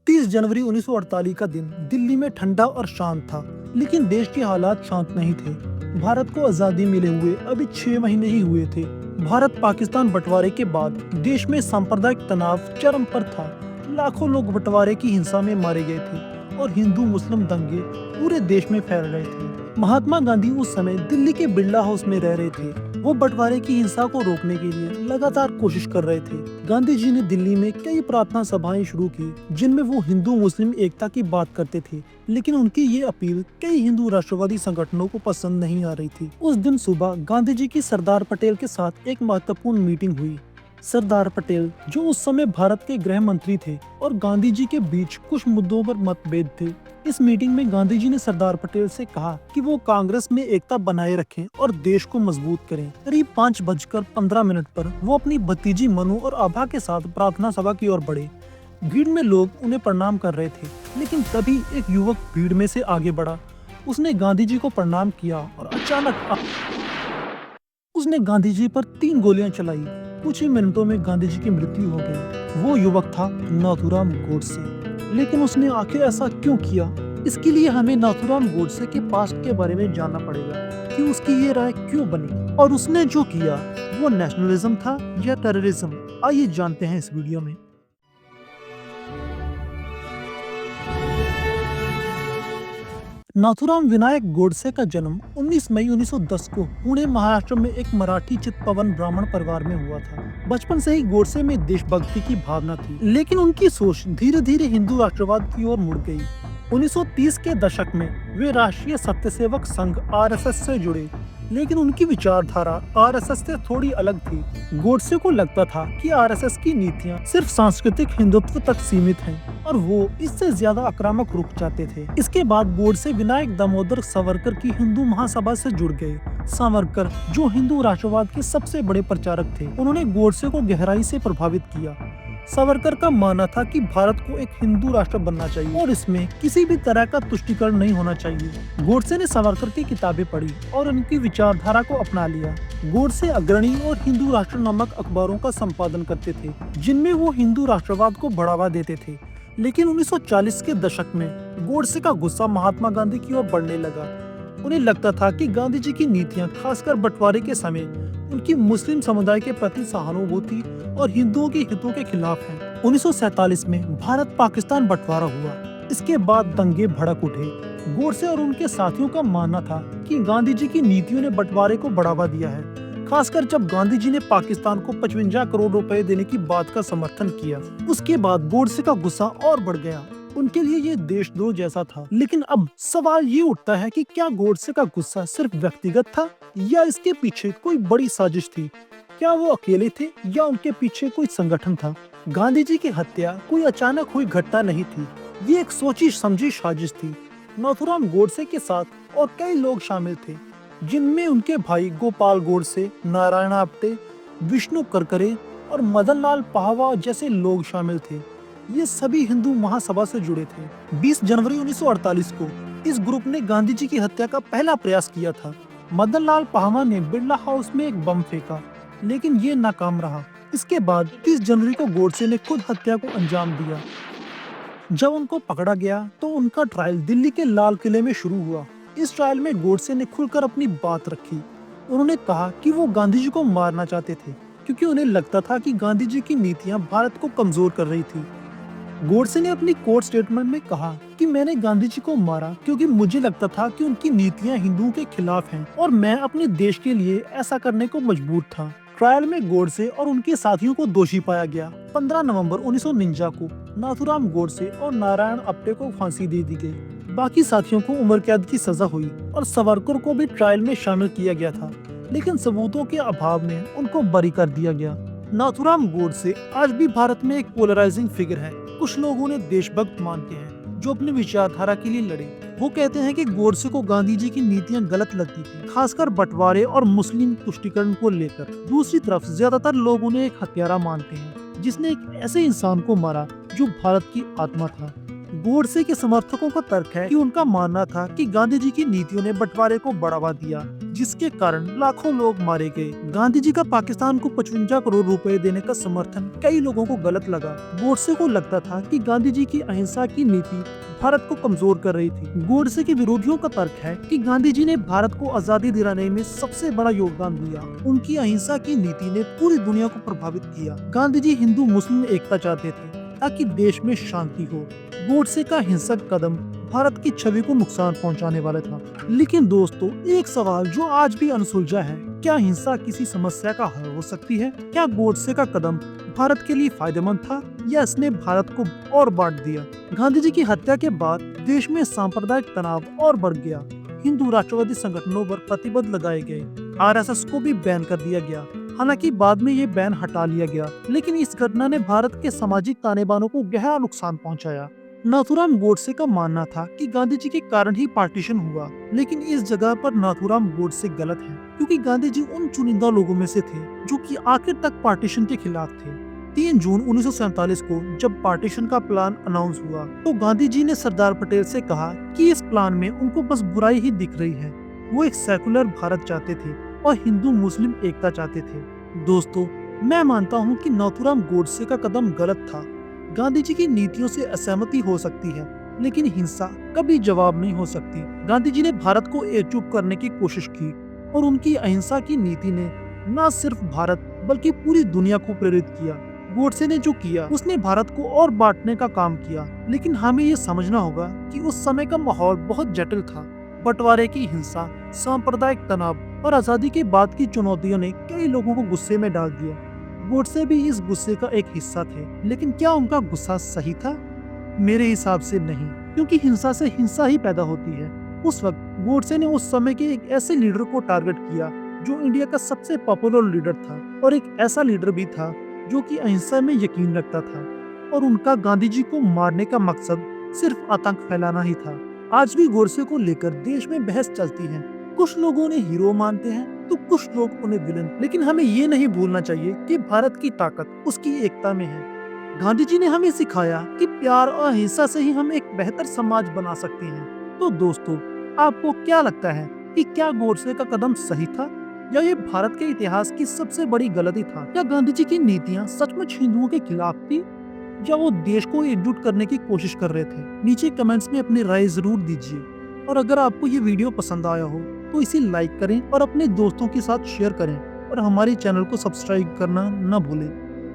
30 जनवरी 1948 का दिन दिल्ली में ठंडा और शांत था, लेकिन देश के हालात शांत नहीं थे। भारत को आजादी मिले हुए अभी 6 महीने ही हुए थे। भारत पाकिस्तान बंटवारे के बाद देश में सांप्रदायिक तनाव चरम पर था। लाखों लोग बंटवारे की हिंसा में मारे गए थे और हिंदू मुस्लिम दंगे पूरे देश में फैल रहे थे। महात्मा गांधी उस समय दिल्ली के बिरला हाउस में रह रहे थे। वो बंटवारे की हिंसा को रोकने के लिए लगातार कोशिश कर रहे थे। गांधी जी ने दिल्ली में कई प्रार्थना सभाएं शुरू की, जिनमें वो हिंदू मुस्लिम एकता की बात करते थे, लेकिन उनकी ये अपील कई हिंदू राष्ट्रवादी संगठनों को पसंद नहीं आ रही थी। उस दिन सुबह गांधी जी की सरदार पटेल के साथ एक महत्वपूर्ण मीटिंग हुई। सरदार पटेल, जो उस समय भारत के गृह मंत्री थे, और गांधी जी के बीच कुछ मुद्दों पर मतभेद थे। इस मीटिंग में गांधी जी ने सरदार पटेल से कहा कि वो कांग्रेस में एकता बनाए रखें और देश को मजबूत करें। करीब 5:15 पर वो अपनी भतीजी मनु और आभा के साथ प्रार्थना सभा की ओर बढ़े। भीड़ में लोग उन्हें प्रणाम कर रहे थे, लेकिन तभी एक युवक भीड़ में से आगे बढ़ा। उसने गांधी जी को प्रणाम किया और अचानक उसने गांधी जी पर 3 गोलियां चलाई। कुछ ही मिनटों में गांधी जी की मृत्यु हो गई। वो युवक था नाथूराम गोडसे। लेकिन उसने आखिर ऐसा क्यों किया? इसके लिए हमें नाथूराम गोडसे के पास्ट के बारे में जानना पड़ेगा कि उसकी ये राय क्यों बनी और उसने जो किया वो नेशनलिज्म था या टेररिज्म। आइए जानते हैं इस वीडियो में। नाथूराम विनायक गोडसे का जन्म 19 मई 1910 को पुणे महाराष्ट्र में एक मराठी चित्पवन ब्राह्मण परिवार में हुआ था। बचपन से ही गोडसे में देशभक्ति की भावना थी, लेकिन उनकी सोच धीरे धीरे हिंदू राष्ट्रवाद की ओर मुड़ गई। 1930 के दशक में वे राष्ट्रीय सत्यसेवक संघ आरएसएस से जुड़े, लेकिन उनकी विचारधारा आरएसएस से थोड़ी अलग थी। गोडसे को लगता था कि आरएसएस की नीतियां सिर्फ सांस्कृतिक हिंदुत्व तक सीमित हैं और वो इससे ज्यादा आक्रामक रुख चाहते थे। इसके बाद गोडसे विनायक दामोदर सावरकर की हिंदू महासभा से जुड़ गए। सावरकर, जो हिंदू राष्ट्रवाद के सबसे बड़े प्रचारक थे, उन्होंने गोडसे को गहराई से प्रभावित किया। सावरकर का मानना था कि भारत को एक हिंदू राष्ट्र बनना चाहिए और इसमें किसी भी तरह का तुष्टीकरण नहीं होना चाहिए। गोडसे ने सावरकर की किताबें पढ़ी और उनकी विचारधारा को अपना लिया। गोडसे अग्रणी और हिंदू राष्ट्र नामक अखबारों का संपादन करते थे, जिनमें वो हिंदू राष्ट्रवाद को बढ़ावा देते थे। लेकिन 1940 के दशक में गोडसे का गुस्सा महात्मा गांधी की ओर बढ़ने लगा। उन्हें लगता था कि गांधी जी की नीतियां, खासकर बंटवारे के समय, उनकी मुस्लिम समुदाय के प्रति सहानुभूति और हिंदुओं के हितों के खिलाफ है। 1947 में भारत पाकिस्तान बंटवारा हुआ। इसके बाद दंगे भड़क उठे। गोडसे और उनके साथियों का मानना था कि गांधी जी की नीतियों ने बंटवारे को बढ़ावा दिया है, खासकर जब गांधी जी ने पाकिस्तान को 55 करोड़ रुपए देने की बात का समर्थन किया। उसके बाद गोडसे का गुस्सा और बढ़ गया। उनके लिए ये देशद्रोह जैसा था। लेकिन अब सवाल ये उठता है कि क्या गोडसे का गुस्सा सिर्फ व्यक्तिगत था या इसके पीछे कोई बड़ी साजिश थी? क्या वो अकेले थे या उनके पीछे कोई संगठन था? गांधी जी की हत्या कोई अचानक हुई घटना नहीं थी, ये एक सोची समझी साजिश थी। नाथूराम गोडसे के साथ और कई लोग शामिल थे, जिनमें उनके भाई गोपाल गोडसे, नारायण आप्टे, विष्णु करकरे और मदन लाल पाहवा जैसे लोग शामिल थे। ये सभी हिंदू महासभा से जुड़े थे। 20 जनवरी 1948 को इस ग्रुप ने गांधी जी की हत्या का पहला प्रयास किया था। मदन लाल पाहवा ने बिरला हाउस में एक बम फेंका, लेकिन ये नाकाम रहा। इसके बाद 30 जनवरी को गोडसे ने खुद हत्या को अंजाम दिया। जब उनको पकड़ा गया तो उनका ट्रायल दिल्ली के लाल किले में शुरू हुआ। इस ट्रायल में गोडसे ने खुलकर अपनी बात रखी। उन्होंने कहा कि वो गांधी जी को मारना चाहते थे, क्योंकि उन्हें लगता था कि गांधी जी की नीतियां भारत को कमजोर कर रही थी। गोडसे ने अपनी कोर्ट स्टेटमेंट में कहा कि मैंने गांधी जी को मारा क्योंकि मुझे लगता था कि उनकी नीतियां हिंदुओं के खिलाफ हैं और मैं अपने देश के लिए ऐसा करने को मजबूर था। ट्रायल में गोडसे और उनके साथियों को दोषी पाया गया। 15 नवंबर 1949 को नाथूराम गोडसे और नारायण आप्टे को फांसी दे दी गई। बाकी साथियों को उम्र कैद की सजा हुई और सावरकर को भी ट्रायल में शामिल किया गया था, लेकिन सबूतों के अभाव में उनको बरी कर दिया गया। नाथूराम गोडसे आज भी भारत में एक पोलराइजिंग फिगर है। कुछ लोग उन्हें देशभक्त मानते हैं, जो अपनी विचारधारा के लिए लड़े। वो कहते हैं कि गोडसे को गांधी जी की नीतियां गलत लगती थी, खासकर बंटवारे और मुस्लिम तुष्टीकरण को लेकर। दूसरी तरफ ज्यादातर लोग उन्हें एक हत्यारा मानते हैं, जिसने एक ऐसे इंसान को मारा जो भारत की आत्मा था। गोडसे के समर्थकों का तर्क है कि उनका मानना था कि गांधी जी की नीतियों ने बंटवारे को बढ़ावा दिया जिसके कारण लाखों लोग मारे गए। गांधी जी का पाकिस्तान को 55 करोड़ रुपए देने का समर्थन कई लोगों को गलत लगा। गोडसे को लगता था कि गांधी जी की अहिंसा की नीति भारत को कमजोर कर रही थी। गोडसे के विरोधियों का तर्क है कि गांधी जी ने भारत को आजादी दिलाने में सबसे बड़ा योगदान दिया। उनकी अहिंसा की नीति ने पूरी दुनिया को प्रभावित किया। गांधी जी हिंदू मुस्लिम एकता चाहते थे ताकि देश में शांति हो। गोडसे का हिंसक कदम भारत की छवि को नुकसान पहुंचाने वाला था। लेकिन दोस्तों, एक सवाल जो आज भी अनसुलझा है, क्या हिंसा किसी समस्या का हल हो सकती है? क्या गोडसे का कदम भारत के लिए फायदेमंद था या इसने भारत को और बांट दिया? गांधी जी की हत्या के बाद देश में सांप्रदायिक तनाव और बढ़ गया। हिंदू राष्ट्रवादी संगठनों पर प्रतिबंध लगाए गए। आरएसएस को भी बैन कर दिया गया। हालांकि बाद में ये बैन हटा लिया गया, लेकिन इस घटना ने भारत के सामाजिक ताने-बानों को गहरा नुकसान पहुंचाया। नाथूराम गोडसे का मानना था कि गांधी जी के कारण ही पार्टीशन हुआ, लेकिन इस जगह पर नाथूराम गोडसे गलत है, क्योंकि गांधी जी उन चुनिंदा लोगों में से थे जो कि आखिर तक पार्टीशन के खिलाफ थे। 3 जून 1947 को जब पार्टीशन का प्लान अनाउंस हुआ, तो गांधी जी ने सरदार पटेल से कहा कि इस प्लान में उनको बस बुराई ही दिख रही है। वो एक सेकुलर भारत चाहते थे और हिंदू मुस्लिम एकता चाहते थे। दोस्तों, मैं मानता हूँ कि नाथूराम गोडसे का कदम गलत था। गांधी जी की नीतियों से असहमति हो सकती है, लेकिन हिंसा कभी जवाब नहीं हो सकती। गांधी जी ने भारत को एकजुट करने की कोशिश की और उनकी अहिंसा की नीति ने न सिर्फ भारत बल्कि पूरी दुनिया को प्रेरित किया। गोडसे ने जो किया उसने भारत को और बांटने का काम किया, लेकिन हमें ये समझना होगा कि उस समय का माहौल बहुत जटिल था। बंटवारे की हिंसा, सांप्रदायिक तनाव और आजादी के बाद की चुनौतियों ने कई लोगों को गुस्से में डाल दिया। गोडसे भी इस गुस्से का एक हिस्सा थे, लेकिन क्या उनका गुस्सा सही था? मेरे हिसाब से नहीं, क्योंकि हिंसा से हिंसा ही पैदा होती है। उस वक्त गोडसे ने उस समय के एक ऐसे लीडर को टारगेट किया जो इंडिया का सबसे पॉपुलर लीडर था, और एक ऐसा लीडर भी था जो कि अहिंसा में यकीन रखता था, और उनका गांधी जी को मारने का मकसद सिर्फ आतंक फैलाना ही था। आज भी गोडसे को लेकर देश में बहस चलती है। कुछ लोग उन्हें हीरो मानते हैं तो कुछ लोग उन्हें विलन, लेकिन हमें ये नहीं भूलना चाहिए कि भारत की ताकत उसकी एकता में है। गांधी जी ने हमें सिखाया कि प्यार और अहिंसा से ही हम एक बेहतर समाज बना सकते हैं। तो दोस्तों, आपको क्या लगता है कि क्या गोडसे का कदम सही था या ये भारत के इतिहास की सबसे बड़ी गलती था? क्या गांधी जी की नीतियाँ सचमुच हिंदुओं के खिलाफ थी या वो देश को एकजुट करने की कोशिश कर रहे थे? नीचे कमेंट्स में अपनी राय जरूर दीजिए, और अगर आपको ये वीडियो पसंद आया हो तो इसे लाइक करें और अपने दोस्तों के साथ शेयर करें, और हमारे चैनल को सब्सक्राइब करना न भूलें।